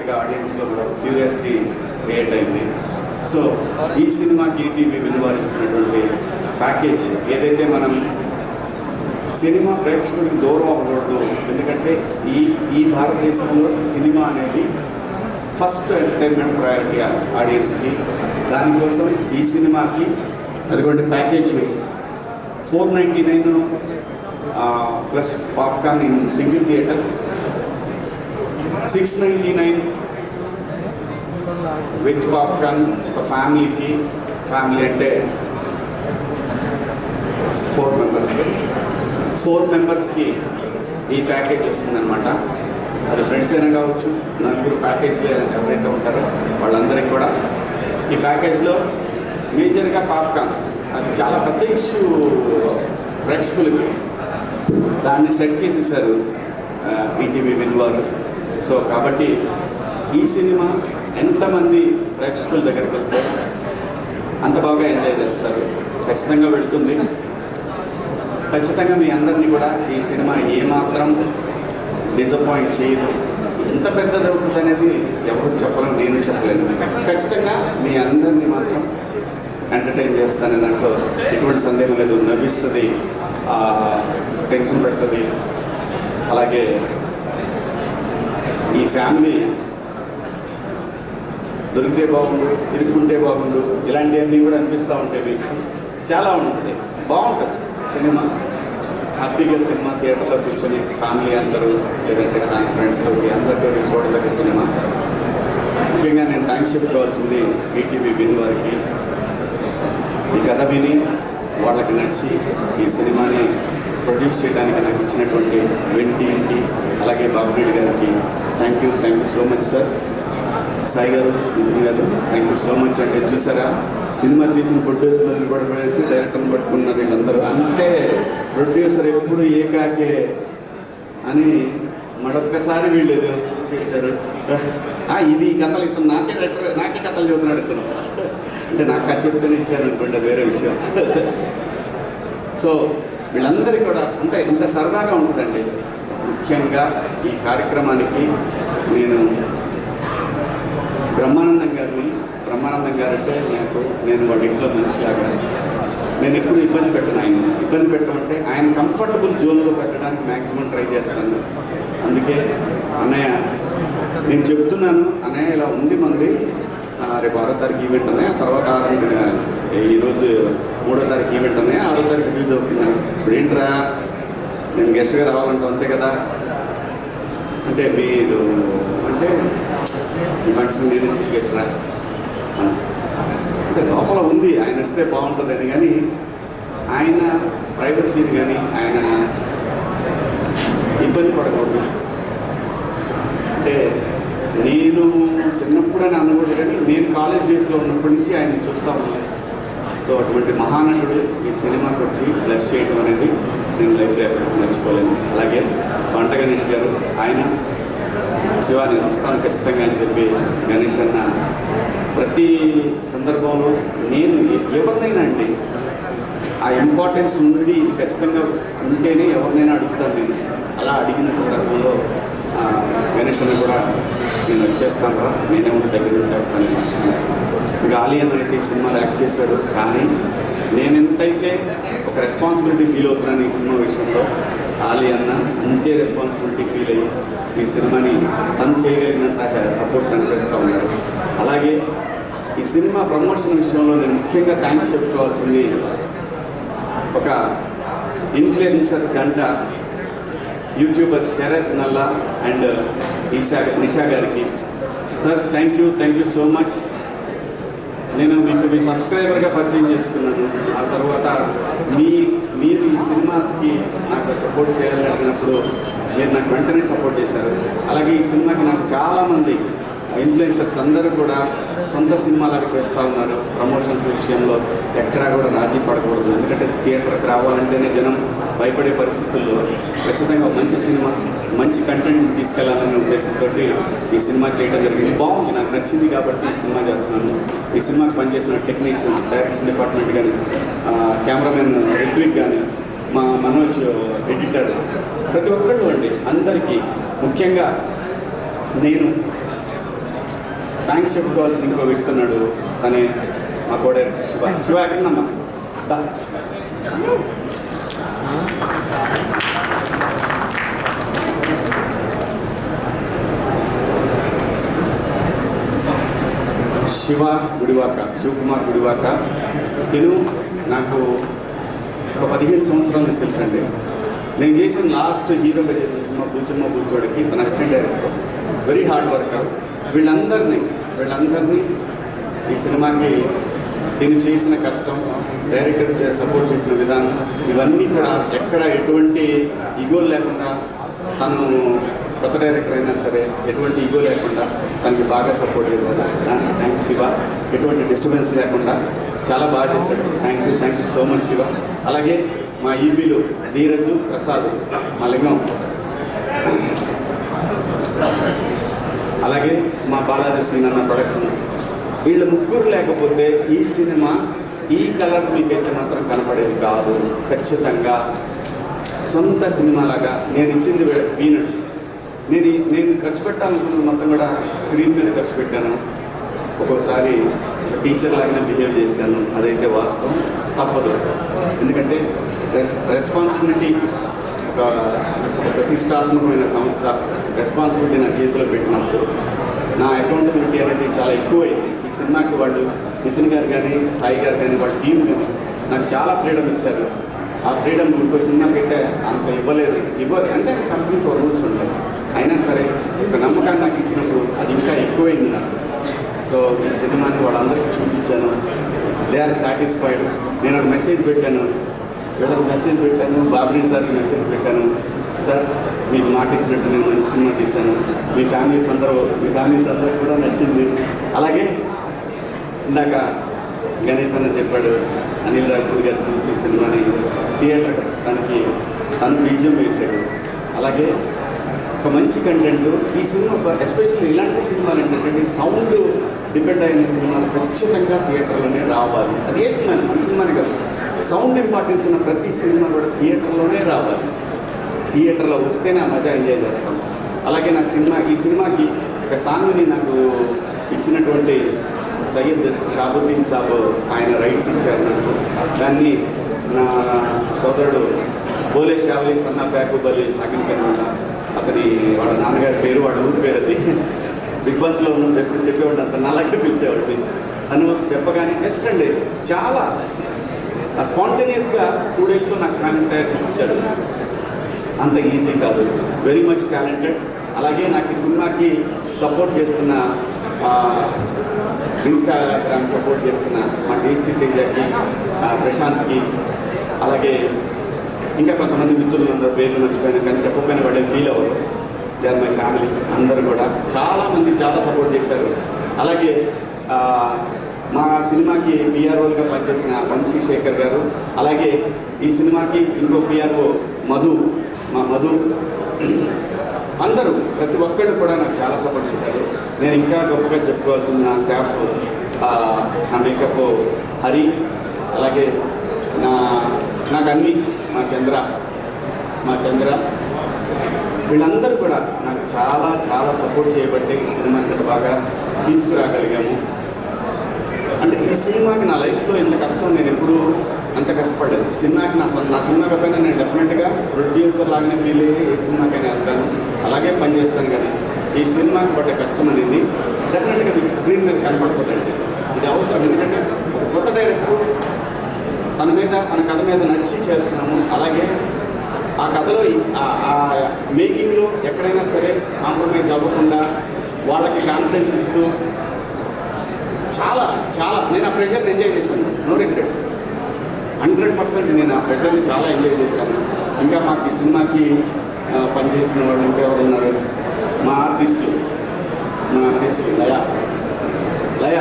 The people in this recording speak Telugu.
డెఫినెట్గా ఆడియన్స్లో కూడా క్యూరియాసిటీ క్రియేట్ అయింది. సో ఈ సినిమాకి ఈటీవీ విలువరిస్తున్నటువంటి ప్యాకేజ్ ఏదైతే మనం సినిమా ప్రేక్షకుడికి దూరం అవ్వకూడదు, ఎందుకంటే ఈ భారతదేశంలో సినిమా అనేది ఫస్ట్ ఎంటర్టైన్మెంట్ ప్రయారిటీ ఆడియన్స్కి. దానికోసం ఈ సినిమాకి అదిగోండి package 499 plus popcorn in single theatres, 699 with popcorn ఒక ఫ్యామిలీకి. ఫ్యామిలీ అంటే 4 మెంబర్స్కి ఈ ప్యాకేజ్ వస్తుందన్నమాట. అది ఫ్రెండ్స్ అయినా కావచ్చు, నలుగురు ప్యాకేజ్లో ఎవరైతే ఉంటారో వాళ్ళందరికీ కూడా ఈ ప్యాకేజ్లో మేజర్గా పాప్కార్న్ అది చాలా పెద్ద ఇష్యూ ప్రేక్షకులకి. దాన్ని సెట్ చేసేసారు ఈటీవీ విన్. సో కాబట్టి ఈ సినిమా ఎంతమంది ప్రేక్షకుల దగ్గరికి వెళ్తే అంత బాగా ఎంజాయ్ చేస్తారు. ఖచ్చితంగా వెళుతుంది. ఖచ్చితంగా మీ అందరినీ కూడా ఈ సినిమా ఏమాత్రం డిసప్పాయింట్ చేయదు. ఎంత పెద్దది అవుతుంది అనేది ఎవరు చెప్పలేము, నేను చెప్పలేను. ఖచ్చితంగా మీ అందరినీ మాత్రం ఎంటర్టైన్ చేస్తానని దాంట్లో ఎటువంటి సందేహం లేదు. నవ్విస్తుంది, టెన్షన్ పెడుతుంది. అలాగే ఈ ఫ్యామిలీ దొరికితే బాగుండు, ఇరుక్కుంటే బాగుండు, ఇలాంటివన్నీ కూడా అనిపిస్తూ ఉంటాయి. మీకు చాలా ఉంటుంది, బాగుంటుంది సినిమా. హ్యాపీగా సినిమా థియేటర్లో కూర్చొని ఫ్యామిలీ అందరూ లేదంటే ఫ్రెండ్స్తో అందరితో చూడదగ్గ సినిమా. ముఖ్యంగా నేను థ్యాంక్స్ చెప్పుకోవాల్సింది ఈటీవీ విన్ వారికి. ఈ కథ విని వాళ్ళకి నచ్చి ఈ సినిమాని ప్రొడ్యూస్ చేయడానికి నాకు ఇచ్చినటువంటి విన్ టీమ్కి, అలాగే బాబురెడ్డి గారికి thank you so much sir. Sai గారు, నితిన్ గారు, థ్యాంక్ యూ సో మచ్. అంటే చూసారా, సినిమా తీసిన ప్రొడ్యూసర్లు కూడా పడేసి డైరెక్టర్ని పట్టుకున్నారు వీళ్ళందరూ. అంటే ప్రొడ్యూసర్ ఎప్పుడు ఏకాకే అని మరొక్కసారి వీళ్ళు చేశారు. ఇది కథలు ఇప్పుడు నాకే కథలు చదువుతున్నాడు ఇతను. అంటే నాకు కథ చెప్తూనే ఇచ్చారనుకోండి, వేరే విషయం. సో వీళ్ళందరికీ కూడా అంటే ఇంత సరదాగా ఉంటుందండి. ముఖ్యంగా ఈ కార్యక్రమానికి నేను బ్రహ్మానందం గారు అంటే నేను వాళ్ళ ఇంట్లో మనిషిలాగా నేను ఎప్పుడు ఇబ్బంది పెట్టను. ఇబ్బంది పెట్టమంటే ఆయన కంఫర్టబుల్ జోన్లో పెట్టడానికి మ్యాక్సిమం ట్రై చేస్తాను. అందుకే అన్నయ్య నేను చెప్తున్నాను, అన్నయ్య ఇలా ఉంది మంది, రేపు 6వ తారీఖు ఈవెంట్ ఉన్నాయి, ఆ తర్వాత ఈరోజు 3వ తారీఖు ఈవెంట్ ఉన్నాయి, 6వ తారీఖు రిలీజ్ అవుతుందని. ఇప్పుడు ఏంట్రా నేను గెస్ట్గా రావాలంటావు అంతే కదా అంటే మీరు అంటే ఈ ఫంక్షన్ నేను చీఫ్ గెస్ట్ రా అంటే లోపల ఉంది ఆయన వస్తే బాగుంటుందని. కానీ ఆయన ప్రైవసీని కానీ ఆయన ఇబ్బంది పడకూడదు. అంటే నేను చిన్నప్పుడని అనకూడదు, కానీ నేను కాలేజ్ డేస్లో ఉన్నప్పటి నుంచి ఆయన చూస్తూ ఉన్నాను. సో అటువంటి మహానటుడు ఈ సినిమాకి వచ్చి బ్లెస్ చేయడం అనేది నేను లైఫ్లో ఎప్పటికీ మర్చిపోలేను. అలాగే వంట గణేష్ గారు, ఆయన శివ నేను వస్తాను ఖచ్చితంగా అని చెప్పి గణేష్ అన్న ప్రతి సందర్భంలో నేను ఎవరినైనా అండి ఆ ఇంపార్టెన్స్ ఉంది, ఇది ఖచ్చితంగా ఉంటేనే ఎవరినైనా అడుగుతాను. నేను అలా అడిగిన సందర్భంలో గణేష్ అన్న కూడా నేను వచ్చేస్తాను రా, నేనే ఉండి దగ్గర నుంచి చేస్తాను ఫంక్షన్. ఇంకా ఆలీ అన్న అయితే ఈ సినిమాలో యాక్ట్ చేశారు, కానీ నేను ఎంతైతే ఒక రెస్పాన్సిబిలిటీ ఫీల్ అవుతున్నాను ఈ సినిమా విషయంలో, ఆలీ అన్న అంతే రెస్పాన్సిబిలిటీ ఫీల్ అయ్యి ఈ సినిమాని తను చేయగలిగినంత సపోర్ట్ తను చేస్తూ ఉన్నారు. అలాగే ఈ సినిమా ప్రమోషన్ విషయంలో నేను ముఖ్యంగా థ్యాంక్స్ చెప్పుకోవాల్సింది ఒక ఇన్ఫ్లుయెన్సర్ జంట, యూట్యూబర్ శరత్ నల్లా అండ్ నిషా గారికి. Sir thank you so much. నేను మీకు మీ సబ్స్క్రైబర్గా పరిచయం చేసుకున్నాను. ఆ తర్వాత మీరు ఈ సినిమాకి నాకు సపోర్ట్ చేయాలని అడిగినప్పుడు మీరు నాకు వెంటనే సపోర్ట్ చేశారు. అలాగే ఈ సినిమాకి నాకు చాలామంది ఇన్ఫ్లుయెన్సర్స్ అందరూ కూడా సొంత సినిమాలాగా చేస్తూ ఉన్నారు. ప్రమోషన్స్ విషయంలో ఎక్కడా కూడా రాజీ పడకూడదు, ఎందుకంటే థియేటర్కి రావాలంటేనే జనం భయపడే పరిస్థితుల్లో ఖచ్చితంగా మంచి సినిమా, మంచి కంటెంట్ని తీసుకెళ్లాలనే ఉద్దేశంతో ఈ సినిమా చేయడం జరిగింది. బాగుంది, నాకు నచ్చింది కాబట్టి ఈ సినిమా చేస్తున్నాను. ఈ సినిమాకి పనిచేసిన టెక్నీషియన్స్, డైరెక్షన్ డిపార్ట్మెంట్ కానీ, కెమెరామెన్ రిత్విక్ కానీ, మా మనోజ్ ఎడిటర్, ప్రతి ఒక్కళ్ళు అండి అందరికీ ముఖ్యంగా నేను థ్యాంక్స్ చెప్పుకోవాల్సిన ఇంకో వ్యక్తి ఉన్నాడు, తనే మా కోడే శివ. శివ ఎక్కడమ్మా? దా. శివ గుడివాక, శివకుమార్ గుడివాక. తిను నాకు ఒక 15 సంవత్సరాల నుంచి తెలుసండి. నేను చేసిన లాస్ట్ హీరోగా చేసిన సినిమా బూచమ్మ బూచోడికి తన assistant director, very hard worker. వీళ్ళందరినీ ఈ సినిమాకి తిని చేసిన కష్టం, డైరెక్టర్ సపోర్ట్ చేసిన విధానం, ఇవన్నీ కూడా ఎక్కడ ఎటువంటి ఈగోలు లేకుండా, తను కొత్త డైరెక్టర్ అయినా సరే ఎటువంటి ఈగో లేకుండా తనకి బాగా సపోర్ట్ చేశారు. థ్యాంక్స్ శివ. ఎటువంటి డిస్టర్బెన్స్ లేకుండా చాలా బాగా చేశాడు. Thank you so much Shiva. అలాగే మా ఈపీలు ధీరజు, ప్రసాద్, మా లింగం, అలాగే మా బాలాజీ సీనన్న ప్రొడక్షన్. వీళ్ళ ముగ్గురు లేకపోతే ఈ సినిమా ఈ కలర్ మీకైతే మాత్రం కనపడేది కాదు. ఖచ్చితంగా సొంత సినిమాలాగా నేను ఇచ్చింది పీనట్స్. నేను ఖర్చు పెట్టాలనుకున్నది మొత్తం కూడా స్క్రీన్ మీద ఖర్చు పెట్టాను. ఒక్కోసారి టీచర్ లాగానే బిహేవ్ చేశాను, అదైతే వాస్తవం, తప్పదు. ఎందుకంటే రెస్పాన్సిబిలిటీ, ఒక ప్రతిష్టాత్మకమైన సంస్థ రెస్పాన్సిబిలిటీ నా చేతిలో పెట్టినప్పుడు నా అకౌంటబిలిటీ అనేది చాలా ఎక్కువైంది. ఈ సినిమాకి వాళ్ళు నితిన్ గారు కానీ, సాయి గారు కానీ, వాళ్ళ టీం కానీ నాకు చాలా ఫ్రీడమ్ ఇచ్చారు. ఆ ఫ్రీడమ్ ఇంకో సినిమాకి అయితే అంత ఇవ్వలేదు. అంటే కంపెనీకి ఒక రూల్స్ ఉంటాయి. అయినా సరే ఒక నమ్మకాన్ని నాకు ఇచ్చినప్పుడు అది ఇంకా ఎక్కువైంది నాకు. సో ఈ సినిమాని వాళ్ళందరికీ చూపించాను. They are satisfied. నేను ఒక మెసేజ్ పెట్టాను, వీళ్ళకి మెసేజ్ పెట్టాను, బాబిరెడ్డి సార్కి మెసేజ్ పెట్టాను. సార్ మీకు మాట ఇచ్చినట్టు నేను మంచి సినిమా తీశాను, మీ ఫ్యామిలీస్ అందరూ కూడా నచ్చింది. అలాగే ఇందాక గణేష్ అన్న చెప్పాడు, అనిల్ రావిపూడి గారు చూసి సినిమాని థియేటర్ తను బీజం వేశాడు. అలాగే ఒక మంచి కంటెంట్ ఈ సినిమా, ఎస్పెషల్లీ ఇలాంటి సినిమాలు ఏంటంటే సౌండ్ డిపెండ్ అయిన సినిమాలు ఖచ్చితంగా థియేటర్లోనే రావాలి. అది ఏ సినిమా, మన సినిమాని కాదు, సౌండ్ ఇంపార్టెన్స్ ఉన్న ప్రతి సినిమా కూడా థియేటర్లోనే రావాలి. థియేటర్లో వస్తేనే ఆ మజా ఎంజాయ్ చేస్తాం. అలాగే ఈ సినిమాకి ఒక సాంగ్ని నాకు ఇచ్చినటువంటి సయ్యద్ షాబుద్దీన్ సాబ్ ఆయన రైట్స్ ఇచ్చారు నాకు. దాన్ని నా సోదరుడు బోలే షావలి సన్నా ఫ్యాకూబ్ అలీ షాకిన్ కనుక, వాళ్ళ నాన్నగారి పేరు, వాళ్ళ ఊరి పేరు అది. బిగ్ బాస్లో ఉన్నప్పుడు ఎప్పుడు చెప్పేవాడు, అంత నల్లగా పిలిచేవాడిని. నన్ను చెప్పగానే జస్ట్ అండి చాలా స్పాంటేనియస్గా 2 డేస్లో నాకు సాంగ్ తయారు చేసి ఇచ్చాడు. అంత ఈజీ కాదు, వెరీ మచ్ టాలెంటెడ్. అలాగే నాకు ఈ సినిమాకి సపోర్ట్ చేస్తున్న, ఇన్స్టాగ్రామ్ సపోర్ట్ చేస్తున్న మా టేస్టీ తేజకి, ప్రశాంత్కి, అలాగే ఇంకా కొంతమంది మిత్రులు అందరూ పేర్లు మర్చిపోయినా కానీ చెప్పకపోయినా వాళ్ళే ఫీల్ అవ్వరు. They are my family. అందరూ కూడా చాలామంది చాలా సపోర్ట్ చేశారు. అలాగే మా సినిమాకి పిఆర్ఓలుగా పనిచేసిన వంశీ శేఖర్ గారు, అలాగే ఈ సినిమాకి ఇంకో పిఆర్ఓ మధు, మా మధు, అందరూ ప్రతి ఒక్కళ్ళు కూడా నాకు చాలా సపోర్ట్ చేశారు. నేను ఇంకా గొప్పగా చెప్పుకోవాల్సింది నా స్టాఫ్, నా మేకప్ హరి, అలాగే నాకు అన్ని మా చంద్ర వీళ్ళందరూ కూడా నాకు చాలా చాలా సపోర్ట్ చేయబట్టే ఈ సినిమా ఇంత బాగా తీసుకురాగలిగాము. అంటే ఈ సినిమాకి నా లైఫ్లో ఎంత కష్టం నేను ఎప్పుడూ అంత కష్టపడలేదు. సినిమాకి నా సినిమా కాకపోయినా నేను డెఫినెట్గా ప్రొడ్యూసర్ లాగానే ఫీల్ అయ్యి ఏ సినిమాకైనా వెళ్తాను, అలాగే పనిచేస్తాను. కానీ ఈ సినిమాకి పడ్డ కష్టం అనేది డెఫినెట్గా మీకు స్క్రీన్ మీద కనపడుతుందండి. ఇది అవసరం. ఎందుకంటే ఒక కొత్త డైరెక్టరు తన కథ మీద నచ్చి చేస్తున్నాము. అలాగే ఆ కథలో ఆ మేకింగ్లో ఎక్కడైనా సరే కాంప్రమైజ్ అవ్వకుండా వాళ్ళకి కాన్ఫిడెన్స్ ఇస్తూ చాలా నేను ఆ ప్రెషర్ని ఎంజాయ్ చేశాను. నో రిగ్రెట్స్, 100% నేను ఆ ప్రెషర్ని చాలా ఎంజాయ్ చేశాను. ఇంకా మాకు ఈ సినిమాకి పనిచేసిన వాళ్ళు ఇంకా ఎవరు ఉన్నారు, మా ఆర్టిస్టులు లయ